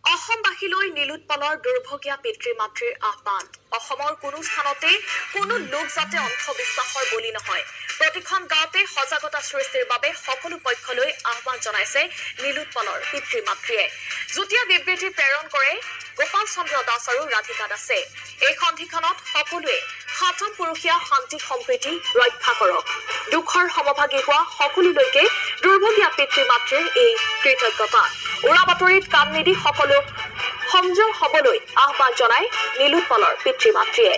অসমবাসীলৈ নীলোৎপলৰ দুৰ্ভগীয়া পিতৃ মাতৃৰ আহ্বান অসমৰ কোনো স্থানতে কোনো লোক যাতে অন্ধবিশ্বাসৰ বলি নহয় প্ৰতিখন গাঁৱতে সজাগতা সৃষ্টিৰ বাবে সকলো পক্ষলৈ আহ্বান জনাইছে নীলোৎপলৰ পিতৃ মাতৃয়ে যুটীয়া বিবৃতি প্ৰেৰণ কৰে গোপাল চন্দ্ৰ দাস আৰু ৰাধিকা দাসে এই সন্ধিখনত সকলোৱে সাতম পুৰুষীয়া শান্তি সম্প্ৰীতি ৰক্ষা কৰক দুখৰ সমভাগী হোৱা সকলোলৈকে দুৰ্ভগীয়া পিতৃ মাতৃৰ এই কৃতজ্ঞতা উৰা বাতৰিত কাম নিদি সকলো সংযম হবলৈ আহ্বান জনায় নীলোৎপলৰ পিতৃ মাতৃয়ে